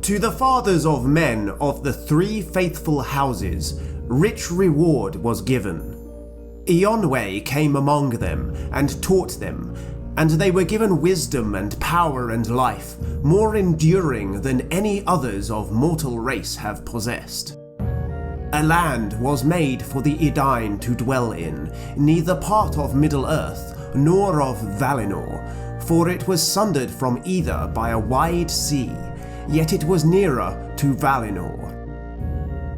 To the fathers of men of the three faithful houses, rich reward was given. Eonwë came among them and taught them, and they were given wisdom and power and life, more enduring than any others of mortal race have possessed. A land was made for the Edain to dwell in, neither part of Middle-earth nor of Valinor, for it was sundered from either by a wide sea, yet it was nearer to Valinor.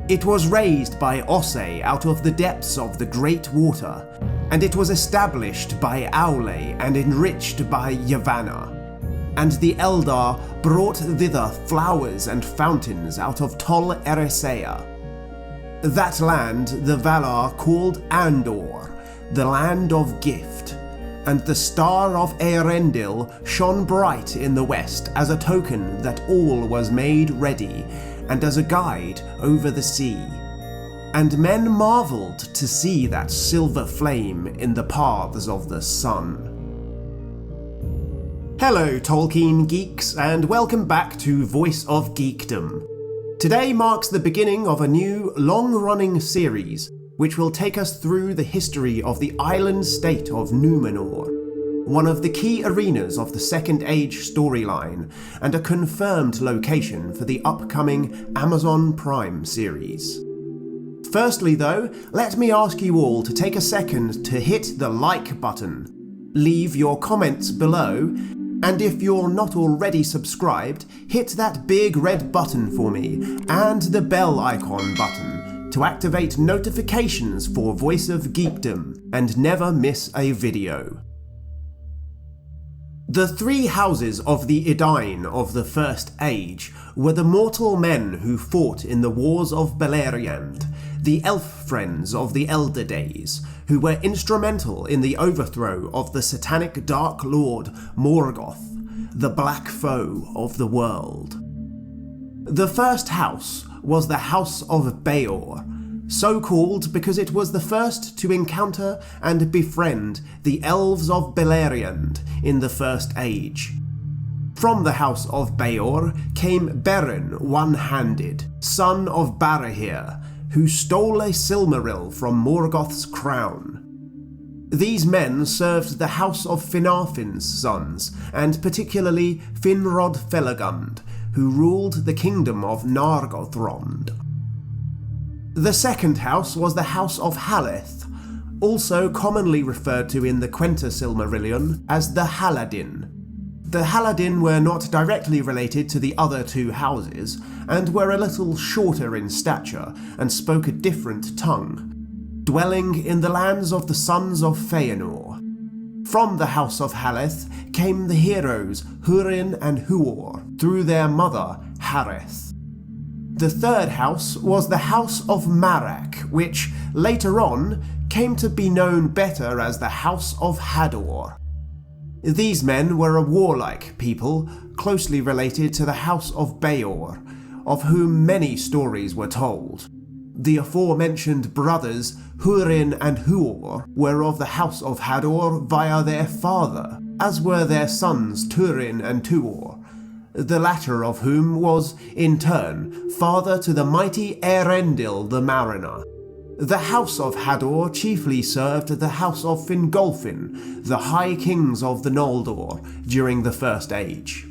It was raised by Osse out of the depths of the great water, and it was established by Aule and enriched by Yavanna. And the Eldar brought thither flowers and fountains out of Tol Eressëa. That land the Valar called Andor, the land of gift, and the star of Eärendil shone bright in the west as a token that all was made ready, and as a guide over the sea. And men marvelled to see that silver flame in the paths of the sun. Hello Tolkien geeks, and welcome back to Voice of Geekdom. Today marks the beginning of a new, long-running series, which will take us through the history of the island state of Númenor, one of the key arenas of the Second Age storyline, and a confirmed location for the upcoming Amazon Prime series. Firstly though, let me ask you all to take a second to hit the like button, leave your comments below, and if you're not already subscribed, hit that big red button for me, and the bell icon button, to activate notifications for Voice of Geekdom, and never miss a video. The three houses of the Edain of the First Age were the mortal men who fought in the wars of Beleriand, the elf friends of the Elder Days, who were instrumental in the overthrow of the satanic Dark Lord Morgoth, the black foe of the world. The first house was the House of Beor, so called because it was the first to encounter and befriend the elves of Beleriand in the First Age. From the House of Beor came Beren One-Handed, son of Barahir, who stole a Silmaril from Morgoth's crown. These men served the House of Finarfin's sons, and particularly Finrod Felagund, who ruled the kingdom of Nargothrond. The second house was the House of Haleth, also commonly referred to in the Quenta Silmarillion as the Haladin. The Haladin were not directly related to the other two houses, and were a little shorter in stature and spoke a different tongue, dwelling in the lands of the sons of Feanor. From the House of Haleth came the heroes Húrin and Huor, through their mother Hareth. The third house was the House of Marak, which, later on, came to be known better as the House of Hador. These men were a warlike people, closely related to the House of Beor, of whom many stories were told. The aforementioned brothers, Húrin and Huor, were of the House of Hador via their father, as were their sons Turin and Tuor, the latter of whom was, in turn, father to the mighty Eärendil the Mariner. The House of Hador chiefly served the House of Fingolfin, the High Kings of the Noldor, during the First Age.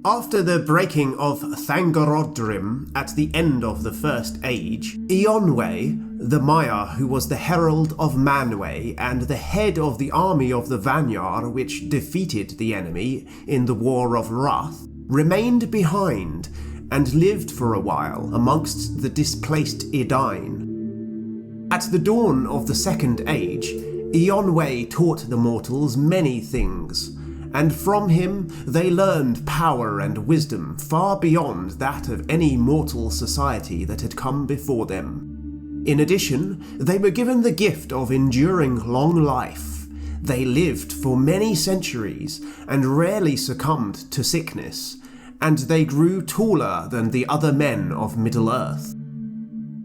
After the breaking of Thangorodrim at the end of the First Age, Eonwë, the Maiar who was the herald of Manwë and the head of the army of the Vanyar which defeated the enemy in the War of Wrath, remained behind and lived for a while amongst the displaced Edain. At the dawn of the Second Age, Eonwë taught the mortals many things, and from him they learned power and wisdom far beyond that of any mortal society that had come before them. In addition, they were given the gift of enduring long life. They lived for many centuries and rarely succumbed to sickness, and they grew taller than the other men of Middle-earth.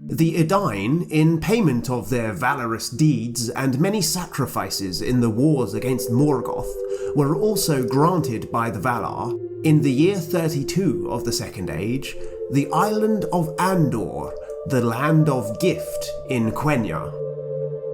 The Edain, in payment of their valorous deeds and many sacrifices in the wars against Morgoth, were also granted by the Valar In the year 32 of the Second Age, the island of Andor, the land of gift in Quenya.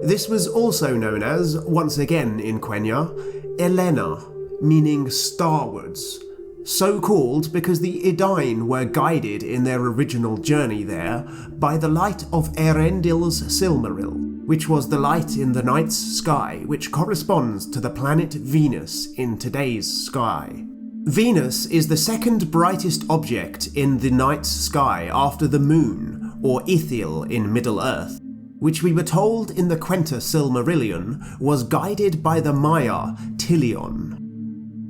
This was also known as, once again in Quenya, Elenna, meaning starwards, so called because the Edain were guided in their original journey there by the light of Eärendil's Silmaril, which was the light in the night's sky which corresponds to the planet Venus in today's sky. Venus is the second brightest object in the night's sky after the moon, or Ithil in Middle-earth, which we were told in the Quenta Silmarillion was guided by the Maya Tilion.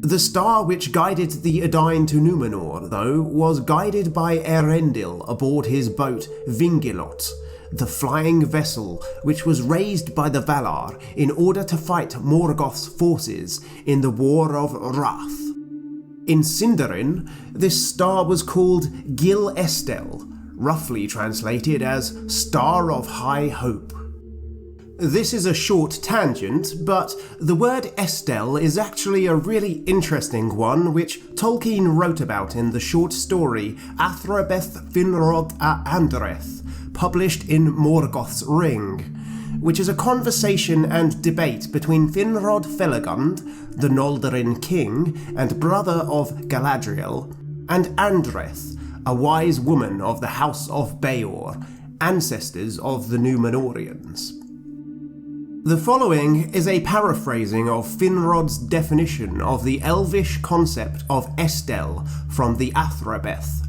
The star which guided the Edain to Numenor, though, was guided by Eärendil aboard his boat Vingilot, the flying vessel which was raised by the Valar in order to fight Morgoth's forces in the War of Wrath. In Sindarin, this star was called Gil-Estel, roughly translated as Star of High Hope. This is a short tangent, but the word Estelle is actually a really interesting one which Tolkien wrote about in the short story Athrabeth Finrod a Andreth, published in Morgoth's Ring, which is a conversation and debate between Finrod Felagund, the Noldorin king and brother of Galadriel, and Andreth, a wise woman of the House of Beor, ancestors of the Númenorians. The following is a paraphrasing of Finrod's definition of the elvish concept of Estelle from the Athrabeth.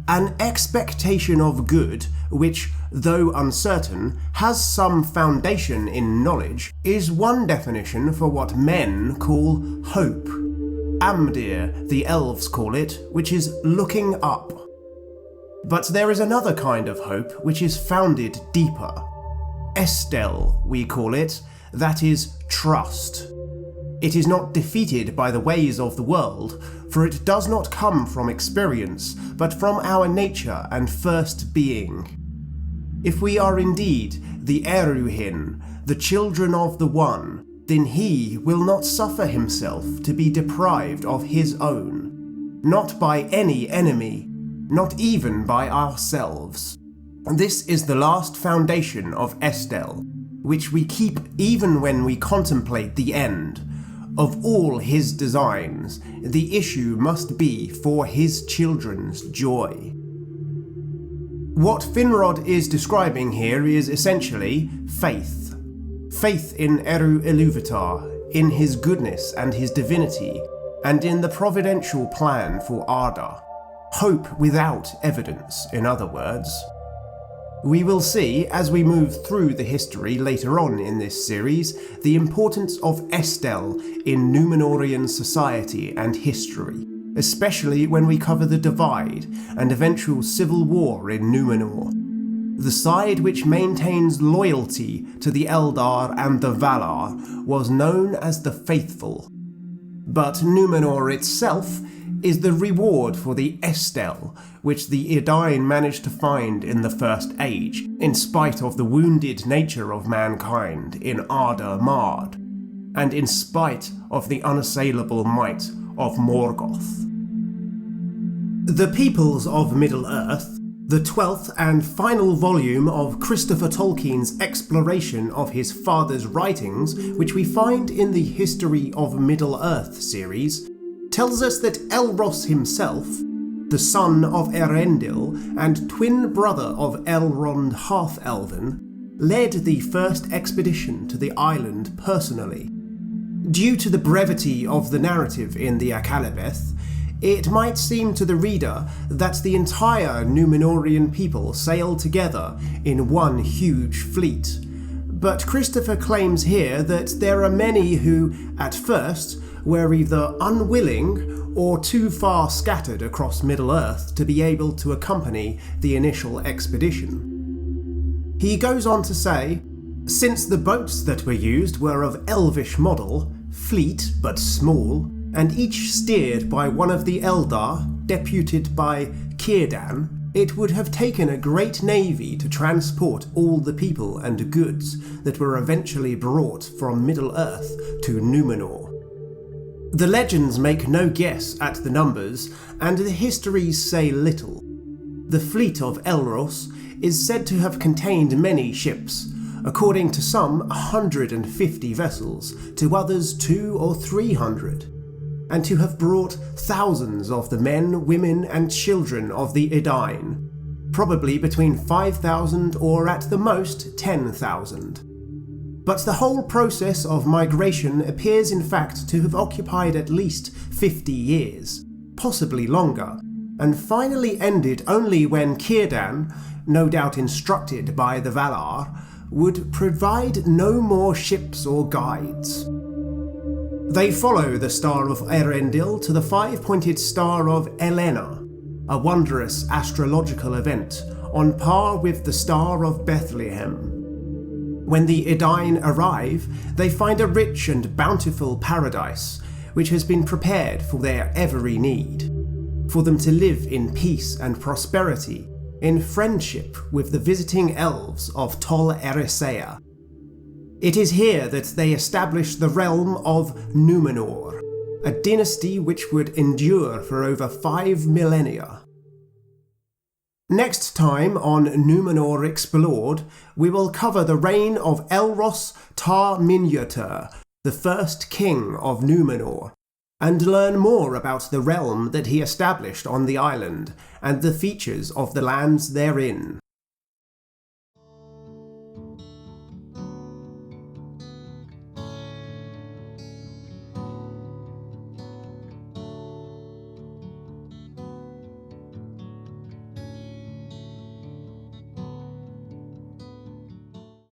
An expectation of good, which, though uncertain, has some foundation in knowledge, is one definition for what men call hope. Amdir, the elves call it, which is looking up. But there is another kind of hope which is founded deeper. Estelle, we call it, that is trust. It is not defeated by the ways of the world, for it does not come from experience, but from our nature and first being. If we are indeed the Eruhin, the children of the One, then he will not suffer himself to be deprived of his own, not by any enemy, not even by ourselves. This is the last foundation of Estelle, which we keep even when we contemplate the end. Of all his designs, the issue must be for his children's joy. What Finrod is describing here is essentially faith. Faith in Eru Ilúvatar, in his goodness and his divinity, and in the providential plan for Arda. Hope without evidence, in other words. We will see, as we move through the history later on in this series, the importance of Estelle in Númenorian society and history, especially when we cover the Divide and eventual civil war in Numenor. The side which maintains loyalty to the Eldar and the Valar was known as the Faithful. But Numenor itself is the reward for the Estelle, which the Edain managed to find in the First Age, in spite of the wounded nature of mankind in Arda Mard, and in spite of the unassailable might of Morgoth. The Peoples of Middle-earth, the 12th and final volume of Christopher Tolkien's exploration of his father's writings, which we find in the History of Middle-earth series, tells us that Elros himself, the son of Eärendil and twin brother of Elrond Half-Elven, led the first expedition to the island personally. Due to the brevity of the narrative in the Akallabeth, it might seem to the reader that the entire Númenorian people sailed together in one huge fleet. But Christopher claims here that there are many who, at first, were either unwilling or too far scattered across Middle-earth to be able to accompany the initial expedition. He goes on to say, since the boats that were used were of elvish model, fleet but small, and each steered by one of the Eldar, deputed by Círdan, it would have taken a great navy to transport all the people and goods that were eventually brought from Middle-earth to Numenor. The legends make no guess at the numbers, and the histories say little. The fleet of Elros is said to have contained many ships, according to some 150 vessels, to others 200 or 300, and to have brought thousands of the men, women and children of the Edain, probably between 5,000 or at the most 10,000. But the whole process of migration appears in fact to have occupied at least 50 years, possibly longer, and finally ended only when Círdan, no doubt instructed by the Valar, would provide no more ships or guides. They follow the star of Eärendil to the five-pointed star of Elenna, a wondrous astrological event on par with the Star of Bethlehem. When the Edain arrive, they find a rich and bountiful paradise, which has been prepared for their every need, for them to live in peace and prosperity, in friendship with the visiting elves of Tol Eressëa. It is here that they establish the realm of Númenor, a dynasty which would endure for over 5 millennia. Next time on Numenor Explored, we will cover the reign of Elros Tar Minyatur, the first king of Numenor, and learn more about the realm that he established on the island and the features of the lands therein.